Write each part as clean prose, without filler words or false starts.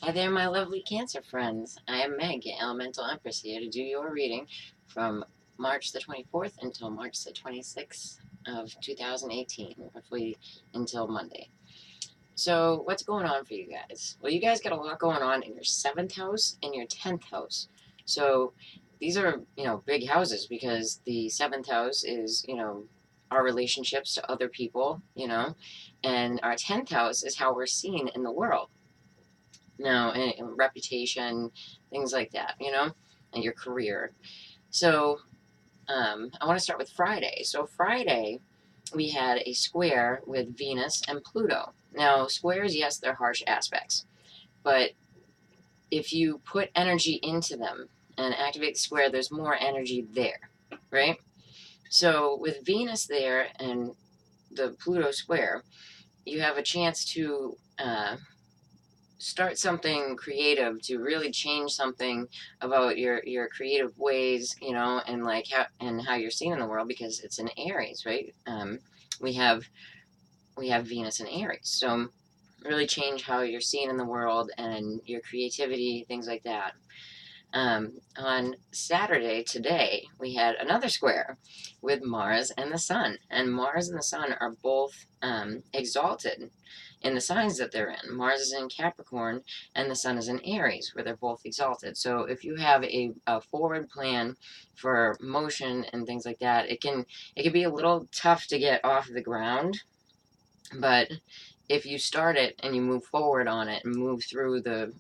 Hi there, my lovely Cancer friends. I am Meg, your Elemental Empress, here to do your reading from March the 24th until March the 26th of 2018, roughly until Monday. So, what's going on for you guys? Well, you guys got a lot going on in your 7th house and your 10th house. So, these are, big houses because the 7th house is, our relationships to other people, and our 10th house is how we're seen in the world. No, and reputation, things like that, and your career. So I want to start with Friday. So Friday, we had a square with Venus and Pluto. Now, squares, yes, they're harsh aspects, but if you put energy into them and activate the square, there's more energy there, right? So with Venus there and the Pluto square, you have a chance to start something creative, to really change something about your creative ways, and like how you're seen in the world, because it's in Aries, right? We have Venus in Aries, so really change how you're seen in the world and your creativity, things like that. On Saturday, today, we had another square with Mars and the Sun. And Mars and the Sun are both exalted in the signs that they're in. Mars is in Capricorn and the Sun is in Aries, where they're both exalted. So if you have a forward plan for motion and things like that, it can be a little tough to get off the ground. But if you start it and you move forward on it and move through the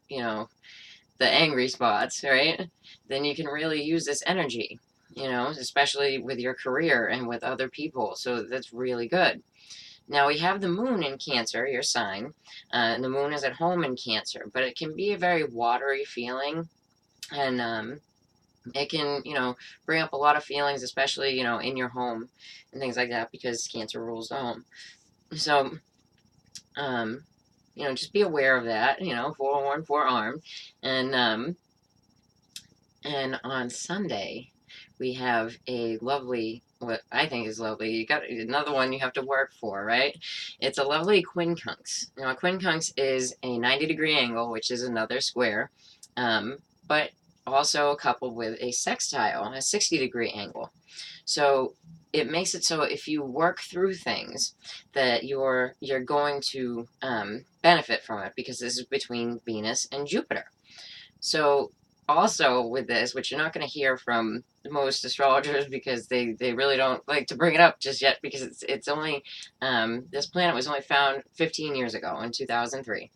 angry spots, right? Then you can really use this energy, especially with your career and with other people. So that's really good. Now we have the moon in Cancer, your sign, and the moon is at home in Cancer, but it can be a very watery feeling, and it can, bring up a lot of feelings, especially, in your home and things like that, because Cancer rules the home. So, just be aware of that, forewarned, forearmed, and on Sunday, we have a lovely, what I think is lovely. You got another one you have to work for, right? It's a lovely quincunx. Now, a quincunx is a 90-degree angle, which is another square, but also coupled with a sextile, a 60-degree angle. So it makes it so if you work through things that you're going to benefit from it, because this is between Venus and Jupiter. So also with this, which you're not going to hear from most astrologers, because they really don't like to bring it up just yet, because it's only this planet was only found 15 years ago in 2003,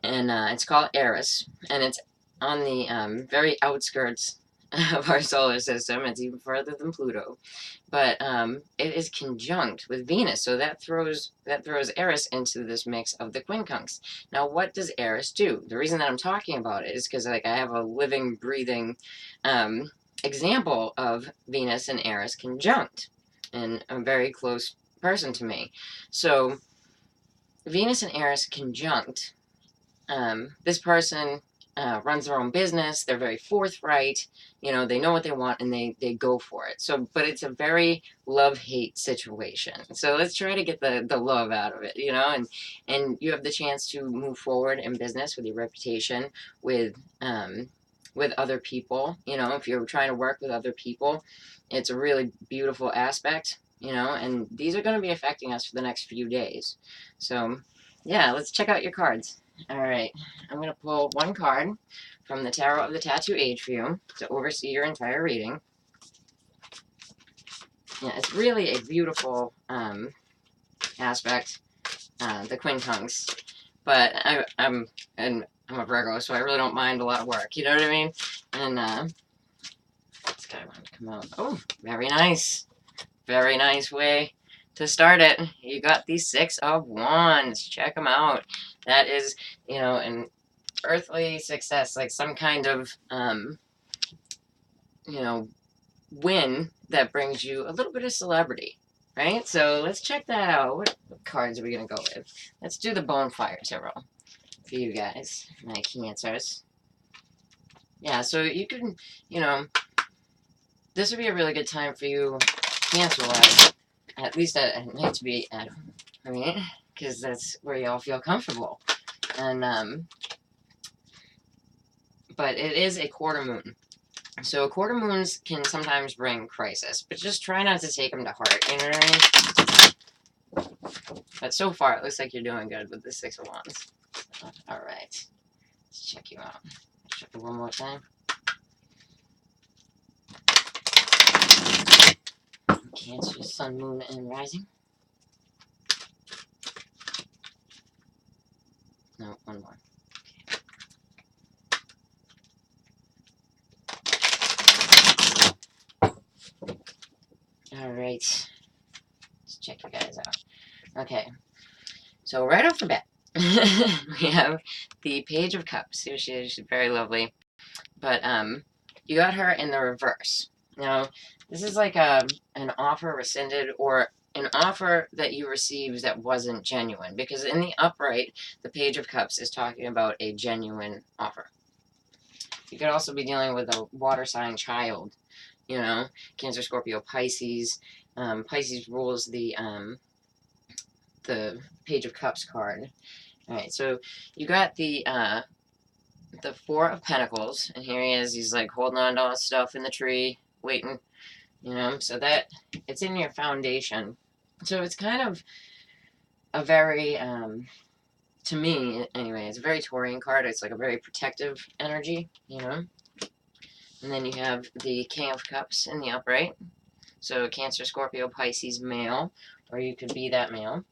and it's called Eris, and it's on the very outskirts of our solar system. It's even further than Pluto, but it is conjunct with Venus, so that throws Eris into this mix of the quincunx. Now, what does Eris do? The reason that I'm talking about it is because, like, I have a living, breathing example of Venus and Eris conjunct, and a very close person to me. So, Venus and Eris conjunct. This person runs their own business. They're very forthright. They know what they want and they go for it. So, but it's a very love-hate situation. So let's try to get the love out of it, and you have the chance to move forward in business with your reputation, with other people. If you're trying to work with other people, it's a really beautiful aspect, and these are going to be affecting us for the next few days. So, yeah, let's check out your cards. All right, I'm going to pull one card from the Tarot of the Tattoo Age for you to oversee your entire reading. Yeah, it's really a beautiful aspect, the quincunx, but I'm a Virgo, so I really don't mind a lot of work, you know what I mean? And this guy wanted to come out. Oh, very nice. Very nice way to start it. You got the Six of Wands. Check them out. That is, an earthly success, like some kind of, win that brings you a little bit of celebrity, right? So let's check that out. What cards are we going to go with? Let's do the Bonfire Tarot for you guys, my Cancers. Yeah, so you can, this would be a really good time for you, Cancer-wise. At least I need to be at home, right? Because that's where y'all feel comfortable. And but it is a quarter moon. So quarter moons can sometimes bring crisis, but just try not to take them to heart, you know what I mean? But so far, it looks like you're doing good with the Six of Wands. All right, let's check you out. Check it one more time. Cancer, Sun, Moon, and Rising. No, one more. All right, let's check you guys out. Okay, so right off the bat, we have the Page of Cups. Here she is. She's very lovely, but you got her in the reverse. Now, this is like an offer rescinded or an offer that you received that wasn't genuine, because in the upright, the Page of Cups is talking about a genuine offer. You could also be dealing with a water sign child, you know, Cancer, Scorpio, Pisces. Pisces rules the Page of Cups card. All right, so you got the Four of Pentacles, and here he is. He's like holding on to all his stuff in the tree, waiting, you know, so that it's in your foundation. So it's kind of a very, to me anyway, it's a very Taurian card. It's like a very protective energy, you know. And then you have the King of Cups in the upright. So Cancer, Scorpio, Pisces, male, or you could be that male.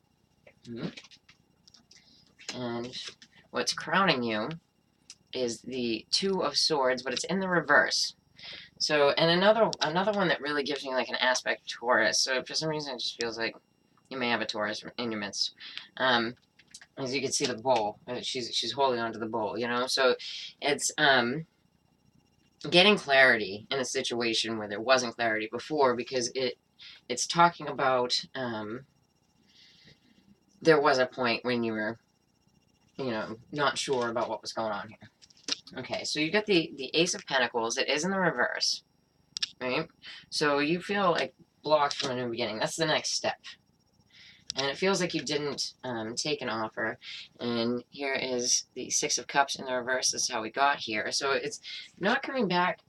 And what's crowning you is the Two of Swords, but it's in the reverse. So, and another one that really gives me like an aspect of Taurus. So for some reason, it just feels like you may have a Taurus in your midst. As you can see, the bowl. She's holding onto the bowl. You know, so it's getting clarity in a situation where there wasn't clarity before, because it's talking about there was a point when you were, you know, not sure about what was going on here. Okay, so you got the Ace of Pentacles. It is in the reverse, right? So you feel like blocked from a new beginning. That's the next step. And it feels like you didn't take an offer. And here is the Six of Cups in the reverse. This is how we got here. So it's not coming back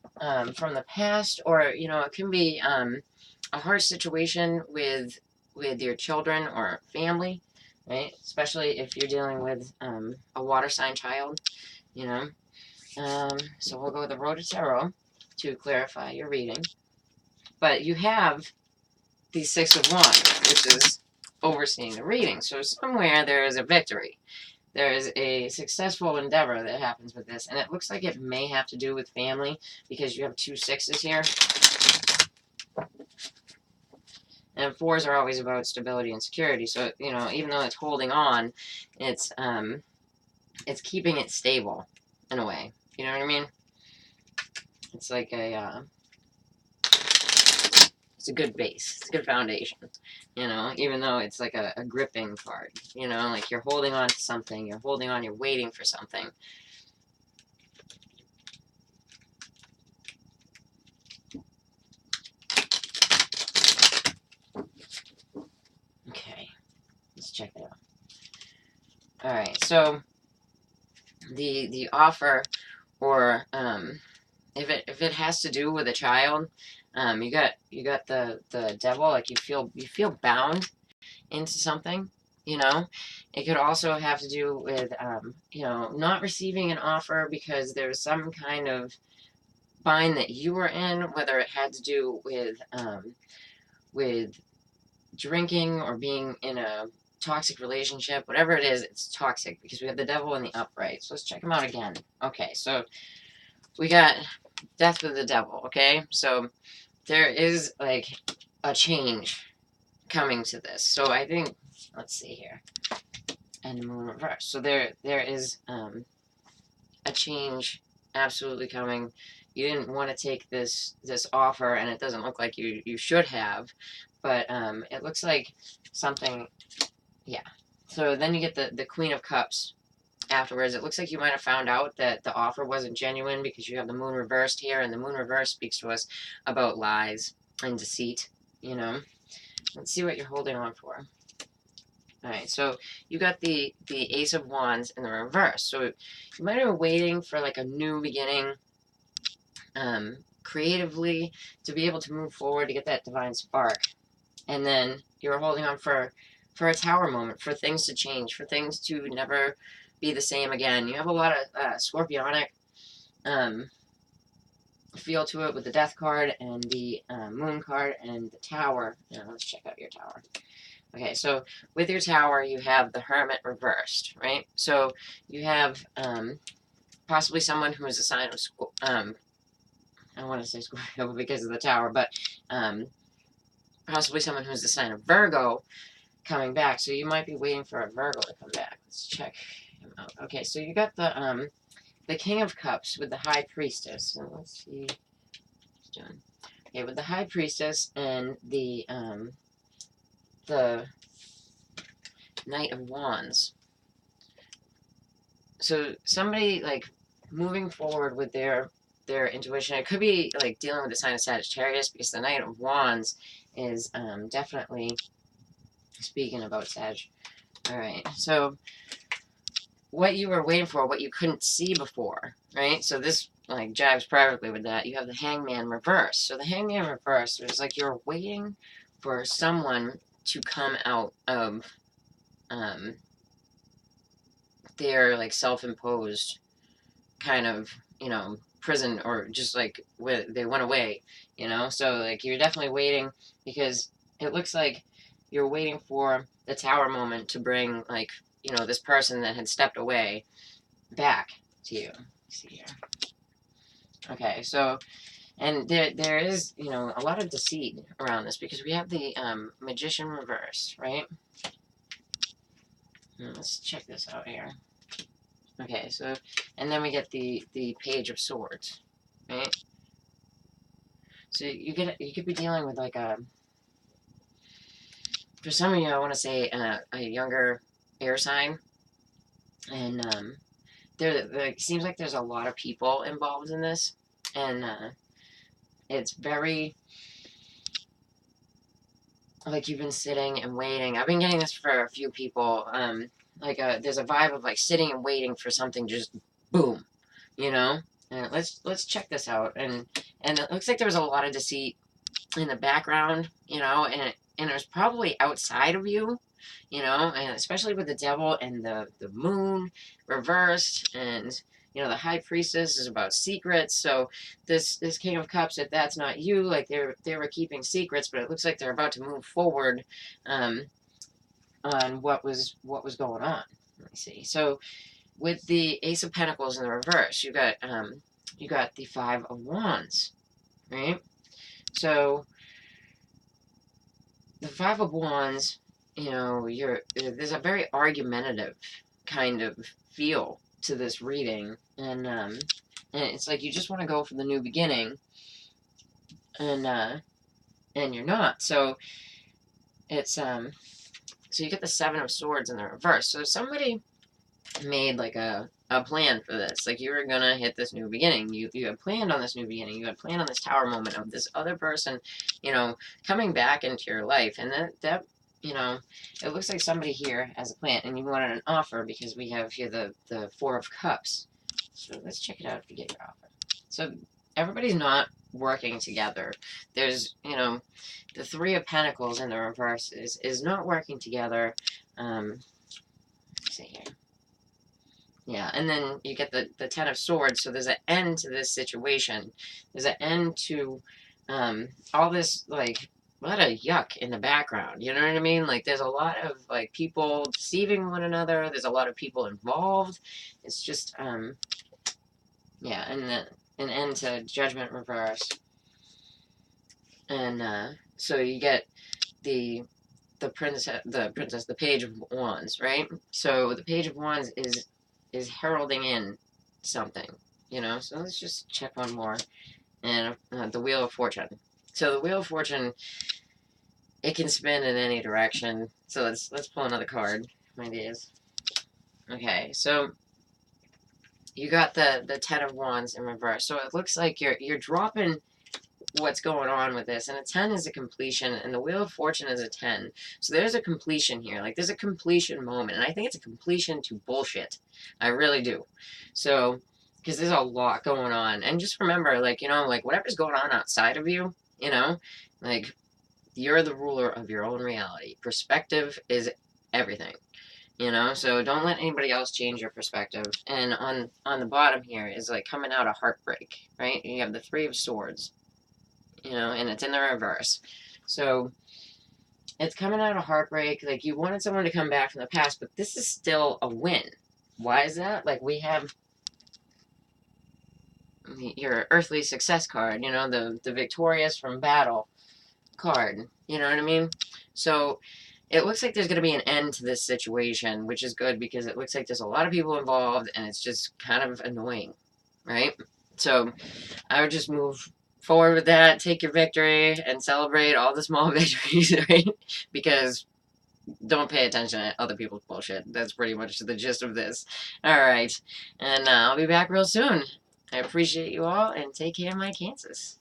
from the past, or, you know, it can be a harsh situation with your children or family, right? Especially if you're dealing with a water sign child, you know. So we'll go with the Road to Tarot to clarify your reading. But you have the Six of Wands, which is overseeing the reading. So somewhere there is a victory. There is a successful endeavor that happens with this. And it looks like it may have to do with family, because you have two sixes here. And fours are always about stability and security. So, you know, even though it's holding on, it's keeping it stable in a way. You know what I mean? It's like it's a good base. It's a good foundation, you know, even though it's like a gripping card, you know, like you're holding on to something, you're holding on, you're waiting for something. Okay, let's check it out. All right, so the offer, or if it has to do with a child, you got the devil. Like you feel bound into something, you know. It could also have to do with you know, not receiving an offer because there's some kind of bind that you were in, whether it had to do with drinking or being in a toxic relationship. Whatever it is, it's toxic, because we have the devil in the upright. So let's check him out again. Okay, so we got death with the devil. Okay, so there is like a change coming to this. So I think, let's see here, and moon reverse. So there is a change absolutely coming. You didn't want to take this offer, and it doesn't look like you should have, but it looks like something, yeah. So then you get the Queen of Cups afterwards. It looks like you might have found out that the offer wasn't genuine, because you have the moon reversed here, and the moon reverse speaks to us about lies and deceit, you know. Let's see what you're holding on for. All right, so you got the Ace of Wands in the reverse. So you might have been waiting for like a new beginning, creatively, to be able to move forward, to get that divine spark. And then you're holding on for a tower moment, for things to change, for things to never be the same again. You have a lot of scorpionic feel to it with the Death card and the Moon card and the Tower. Now let's check out your Tower. Okay, so with your Tower, you have the Hermit reversed, right? So you have possibly someone who is a sign of I don't want to say Scorpio because of the Tower, but possibly someone who's the sign of Virgo coming back. So you might be waiting for a Virgo to come back. Let's check him out. Okay, so you got the King of Cups with the High Priestess. So let's see what he's doing. Okay, with the High Priestess and the Knight of Wands. So somebody like moving forward with their intuition. It could be like dealing with the sign of Sagittarius because the Knight of Wands is definitely speaking about Sag. All right, so what you were waiting for, what you couldn't see before, right? So this like jives perfectly with that. You have the Hangman reverse. So the Hangman reverse is like you're waiting for someone to come out of their like self-imposed kind of, prison, or just like they went away, So like you're definitely waiting because it looks like you're waiting for the Tower moment to bring like, this person that had stepped away back to you. Let's see here. Okay, so and there is, a lot of deceit around this because we have the Magician reverse, right? Let's check this out here. Okay, so and then we get the Page of Swords, right? So you could be dealing with like for some of you, I want to say a younger air sign, and there seems like there's a lot of people involved in this, and it's very like you've been sitting and waiting. I've been getting this for a few people. There's a vibe of like sitting and waiting for something to just boom, you know. And let's check this out. And it looks like there was a lot of deceit in the background, and it was probably outside of you, and especially with the Devil and the Moon reversed, and the High Priestess is about secrets. So this King of Cups, if that's not you, like they were keeping secrets, but it looks like they're about to move forward on what was going on. Let me see. So with the Ace of Pentacles in the reverse, you got the Five of Wands, right? So the Five of Wands, there's a very argumentative kind of feel to this reading, and it's like you just want to go for the new beginning, and you're not. So it's so you get the Seven of Swords in the reverse. So somebody made like a plan for this. Like you were gonna hit this new beginning. You had planned on this new beginning. You had planned on this Tower moment of this other person, coming back into your life, and that it looks like somebody here has a plan, and you wanted an offer because we have here the Four of Cups. So let's check it out if you get your offer. So everybody's not working together. There's the Three of Pentacles in the reverse is not working together. Let's see here. Yeah, and then you get the Ten of Swords, so there's an end to this situation. There's an end to all this, like, a lot of yuck in the background, you know what I mean? Like, there's a lot of, like, people deceiving one another. There's a lot of people involved. It's just, yeah, and then an end to Judgment reverse. And so you get the Page of Wands, right? So the Page of Wands is heralding in something, So let's just check one more. And the Wheel of Fortune. So the Wheel of Fortune, it can spin in any direction. So let's pull another card, my dears. Okay, so you got the Ten of Wands in reverse. So it looks like you're dropping what's going on with this. And a 10 is a completion, and the Wheel of Fortune is a 10. So there's a completion here. Like, there's a completion moment. And I think it's a completion to bullshit. I really do. So, because there's a lot going on. And just remember, like, like, whatever's going on outside of you, like, you're the ruler of your own reality. Perspective is everything. So don't let anybody else change your perspective. And on the bottom here is like coming out of heartbreak, right? You have the Three of Swords, and it's in the reverse. So it's coming out of heartbreak. Like, you wanted someone to come back from the past, but this is still a win. Why is that? Like, we have your earthly success card, the victorious from battle card. You know what I mean? So it looks like there's going to be an end to this situation, which is good because it looks like there's a lot of people involved and it's just kind of annoying, right? So I would just move forward with that, take your victory, and celebrate all the small victories, right? Because don't pay attention to other people's bullshit. That's pretty much the gist of this. All right. And I'll be back real soon. I appreciate you all, and take care, my Kansas.